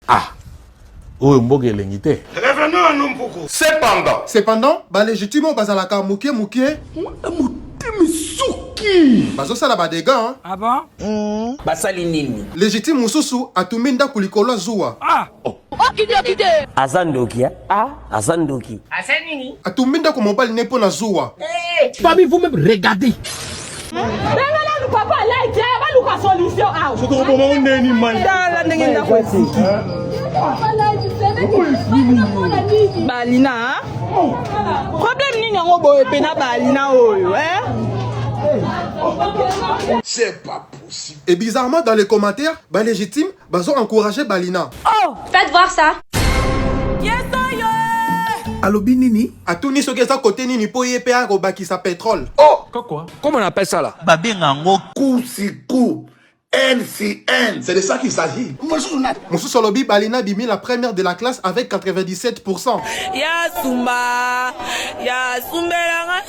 Ah, oh mboge lengite. Revenons à nous beaucoup. Cependant, ba légitime bazalaka mukie bazo sala ba dégâts, hein. Ah bon? Basali nini? Légitime mususu atuminda kulikolo zuwa. Ah! Azandoki, Azandoki. Asenini? Atuminda ko mobile nepo na zuwa. Famille, vous-même, regardez. Papa, là, il y a une solution. Balina, problème ni n'yango boye pena balina oyo, hein? C'est pas possible. Et bizarrement, dans les commentaires, ba légitime bazo encourager Balina. Oh, faites voir ça. Alobi nini? Atuni soki eza côté nini po ye pe akobaki sa pétrole. Oh, Quoi? Comment on appelle ça là? Babengango coup si coup. NCN. C'est de ça qu'il s'agit. Mususu alobi Balina bimi la première de la classe avec 97%. Ya sumba langa.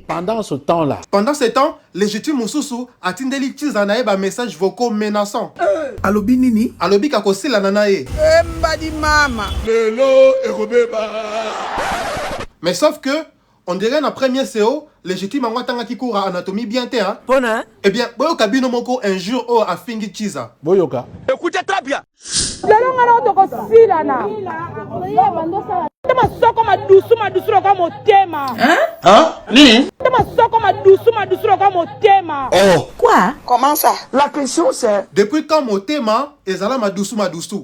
Pendant ce temps-là, Pendant ce temps, légitime mususu atindeli tiza na ye ba message vocaux menaçant. Alobi nini? Alobi kakosila na ye. Mbadi mama. Lelo ekobeba. Mais sauf que on dirait na premier CO, légitime angwatanga ki cours anatomie bien te, hein. Bona? Eh bien, boyo kabino moko un jour o afingi chiza. Boyoka. Écoutez très bien. Lelo ngana otoko silana. Tema soko madusu kwa motema. Hein? Nini? Tema soko madusu kwa motema. Oh. Quoi? Comment ça? La question c'est... Depuis quand motema ezala madusu.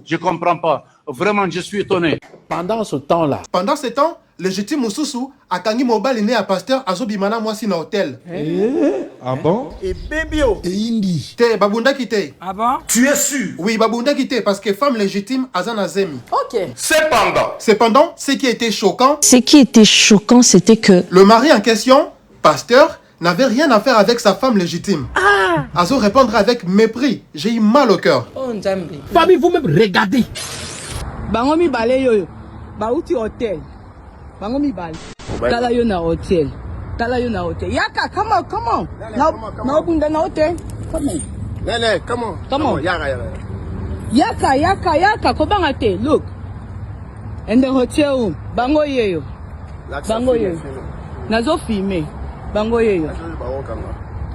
Je comprends pas. Vraiment, je suis étonné. Pendant ce temps-là, Pendant ce temps, légitime mususu akangi mobile né à pasteur azobimana mwasi na hôtel. ah bon? Et bébio. Te babunda kite. Ah bon? Tu es sûr? Oui, babunda kite parce que femme légitime azana zemi. Ok. Cependant, ce qui était choquant, Ce qui était choquant, c'était que le mari en question, pasteur, n'avait rien à faire avec sa femme légitime. Azo répondre avec mépris. J'ai eu mal au cœur. Oh Nzambi. Famille, vous-même, regardez. Bango mibale yoyo. Bauti hotel. Bango mibale. Tala yo na hotel. Yaka, come on. Na obunda na hotel. Come on. Nene, comment? Come on. Yaka. Yaka, kobanga te. Look. In the hotel room. Bango yeyo. Nazo filme. Bango yeyo.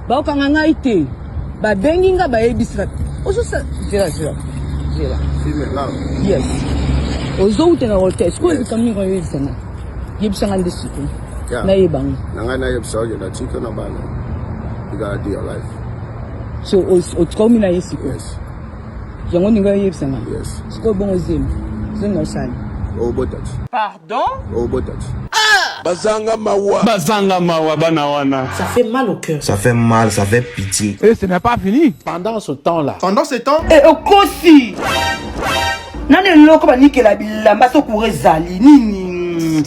Baokanga ngai te. Babengi nga bayebisa. Oso sa zela. Yes. Ozo utena hotel. Sko ikamni ko yebisana. Yebisanga ndesiku. Na yebango. Nanga na yebsoge na chiko na bana. You gotta do your life. So otkomi na yesiku. Yes. Yango ninga yebisanga. Yes. Sko bongo zemi. Zenga sali. Obotax. Pardon? Obotax. Bazanga mawa banawana. Ça fait mal au cœur. Ça fait mal, ça fait pitié. Et ce n'est pas fini. Pendant ce temps-là, Pendant ce temps, okosi nani loko banikela bilamba sokure zali nini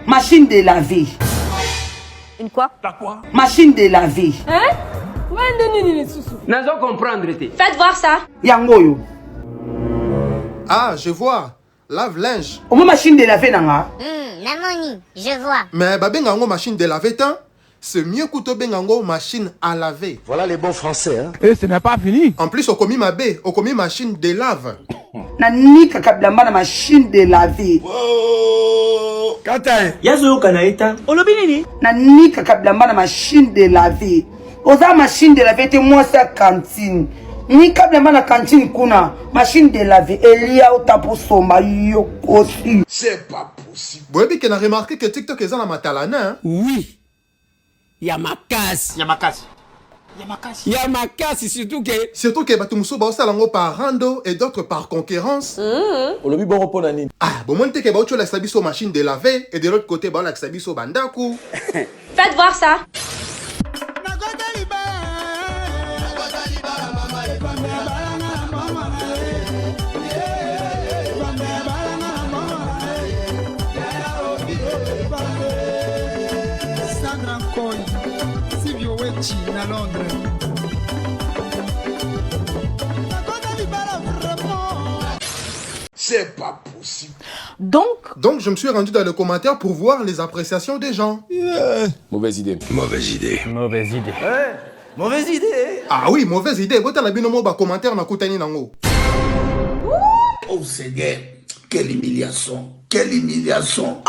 machine de laver. Une quoi? Machine de laver Hein? Wende nini susu? Nazo comprendre te. Faites voir ça. yango yo ah, je vois, lave-linge. omo machine de laver nanga Namoni, je vois. Mais babengango machine de laver tant, c'est mieux que bengango machine à laver. Voilà les bons français, hein. et ce n'est pas fini. En plus, okomi mabe, okomi machine de lave. na nika kabilamba na machine de laver Yazo kanaita. Olobi nini? na nika kabilamba na machine de laver oza machine de laver te mwasi ya cantine ni kabilamba na cantine kuna machine de laver elia otapo soma yo kosi. C'est pas possible. Boyebi qu'elle a remarqué que TikTok est dans la matalana, hein? Oui. Yamakasi, surtout que... Surtout que Batumuso Baosa Lango par rando et d'autres par concurrence. Olobi bon repos nani. Ah, bon, moi, que Baocho la sabiso machine de laver et de l'autre côté, Bao la sabiso bandaku. Faites voir ça. C'est pas possible. Donc, je me suis rendu dans le commentaire pour voir les appréciations des gens. Mauvaise idée. Mauvaise idée. Mauvaise idée. Ah oui, mauvaise idée. Vous avez un commentaire dans Koutani Nango. Oh Seigneur, quelle humiliation. Quelle humiliation.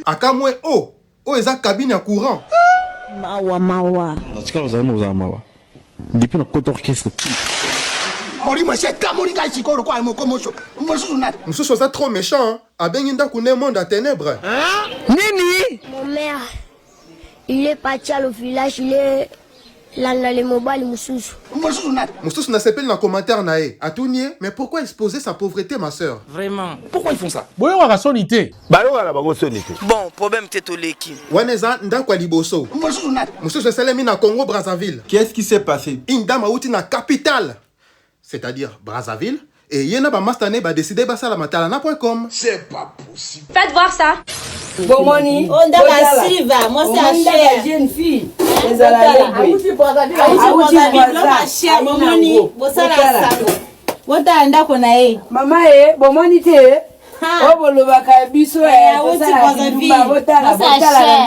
Akamwe oh. Oh, eza cabine à courant. Mawa, mawa. Depuis notre côté orchestre. Monsieur Sosa trop méchant. Hein? Abenginda kune monde à ténèbres. Nini? Mon mère, il est parti au village, il est là dans les mobiles, Moussous. Moussous n'a s'appelle dans le commentaire nae. Atounie, mais pourquoi exposer sa pauvreté, ma soeur? Vraiment. Pourquoi ils font ça? Boyo wa sonité. Bon, problème t'es au leki. Waneza ndakwa liboso. Moussous se salemi na Congo Brazzaville. Qu'est-ce qui s'est passé? Indama outi na capitale. C'est-à-dire Brazzaville. Et yena ba mastane ba décidé ba sala matalana.com. C'est pas possible. Faites voir ça. Bon, Moni. On dans la Silva, moi c'est la chère. Jeune fille. Les Aouti Brazzaville, la chère, Momoni. Bossa la salo. Wota anda kona e. Mama Bomoni te. Oh, bolobaka biso Aouti Brazzaville. Botala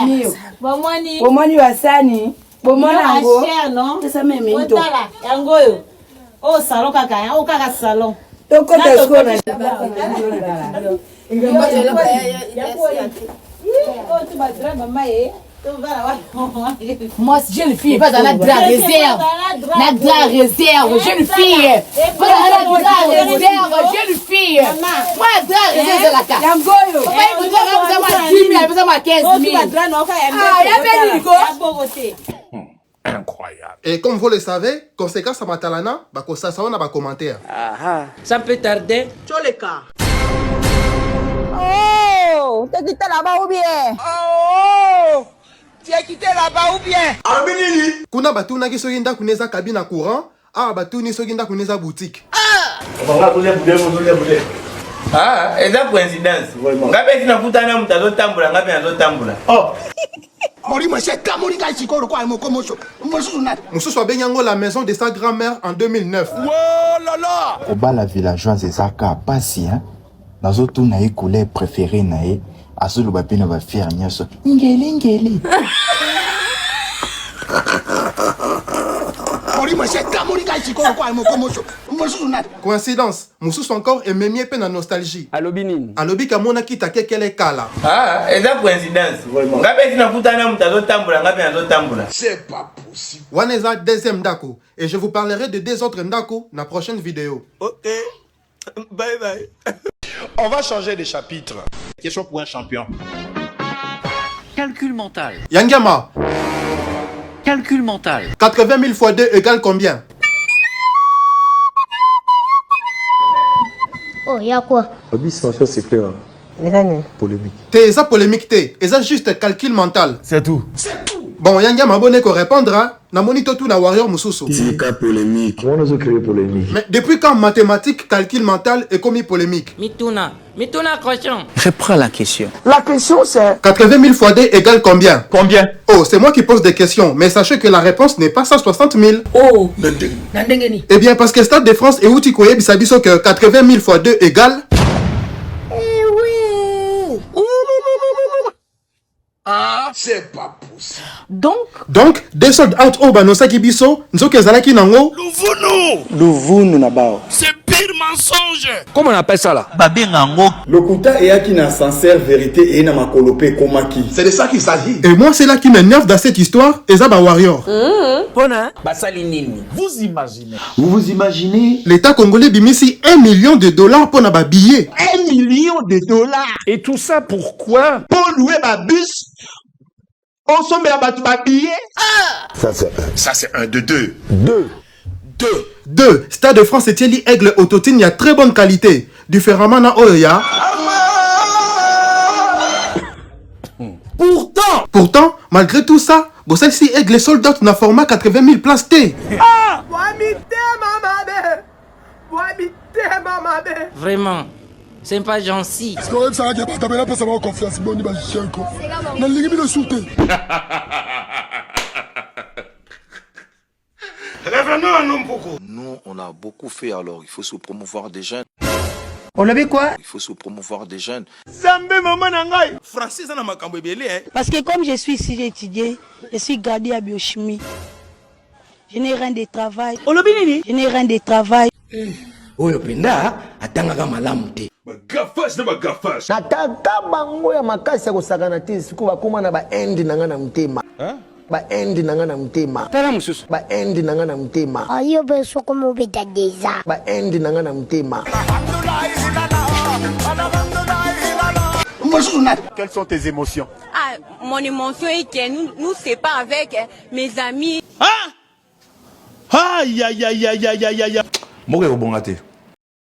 mio. Momoni. Bomoni wasani. Bomona ngo. Chère non? Esa meme into. Wotala, yango yo. Oh salon kaka, o kaka salon. Toko te skona. Moi, jeune fille, pas dans la réserve. La réserve, jeune fille. Pas dans la réserve, jeune fille. Moi, la réserve de la carte. Yangoyo. Incroyable. Et comme vous le savez, conséquence à Matalana, bah ça on a pas commentaire. Ça peut tarder. Oh, t'as quitté là-bas ou bien? Oh! Tu as quitté là-bas ou bien? Kuna batuna ki soki ndako neza cabine à courant, ah batuni soki ndako neza boutique. Ah, c'est une coïncidence. Ngabe tinakutana mtu azotambula, ngabe azotambula. Oh. Moussous a benyango la maison de sa grand-mère en 2009. Oh là là. Oba la villageoise ezaka pasi hein. Nazo tu na couleur préférée nae, azulu ba pena ba fier nyaso. Ngeli. Coïncidence, Moussous encore et même peine en nostalgie. Alobinin. Alobi kamona kita kekele kala. Ah, c'est une coïncidence. Ngabe tinakutana mtu azotambula, ngabe azotambula. C'est pas possible. Waneza deuxième ndako et je vous parlerai de deux autres ndako dans la prochaine vidéo. OK. Bye bye. On va changer de chapitre. Question pour un champion. Calcul mental. Yangama, Calcul mental. 80 000 fois 2 égale combien? Oh, y'a quoi? C'est clair. Polémique. T'es ça polémique t'es, et ça juste calcul mental. C'est tout. Bon, Yangama abonné qu'on répondra, na monito tout na warrior Moussous. C'est cas polémique. Comment nous créé polémique? Mais depuis quand mathématiques, calcul mental est commis polémique? Mituna cochon. Reprends la question. La question c'est 80 000 fois 2 égale combien? Combien? Oh, c'est moi qui pose des questions, mais sachez que la réponse n'est pas 160 000. Oh, Eh bien, parce que Stade de France et Outikoye Bisabiso que 80 000 fois 2 égale... C'est pas possible. Donc, des soldes out au Banosaki Biso, Nzoke Zalaki Nango... Louvunu na bao. C'est pire mensonge. Comment on appelle ça là? Lokuta et Akina sincère vérité et na makolope komaki. C'est de ça qu'il s'agit. Et moi, c'est là qui m'énerve dans cette histoire, Ezaba Warrior. Basalinini. Vous vous imaginez? L'État congolais bimisi $1 million pour na billet. $1 million. Et tout ça pourquoi? Pour louer ma bus. On s'en met à battre ma billet. Ça c'est un de deux. 2. Stade de France et Thierry Aigle Autotine, il y a très bonne qualité. Différemment, na Oya. Pourtant, malgré tout ça, Bossel-si Aigle Soldat n'a format 80 000 places T. Vraiment. C'est pas gentil. Revenons à Nomboko. Nous, on a beaucoup fait alors. Il faut se promouvoir des jeunes. On avait quoi? Il faut se promouvoir des jeunes. Francis na makambo ebele. parce que comme je suis ici, j'ai étudié, je suis gardée à biochimie. Je n'ai rien de travail. Je n'ai rien de travail. Oyo penda atangaka malamu te. Bagafas na bagafas. Nataka bango ya makasi ya kosakana te siku bakoma na baendi nanga na motema. Baendi nanga na motema. Tala mosusu. Baendi nanga na motema. Ayo beso como beta deza. Baendi nanga na motema. Quelles sont tes émotions? Ah, mon émotion est que nous sépare avec mes amis. Aïe aïe aïe aïe aïe aïe aïe. Moko ekobonga te.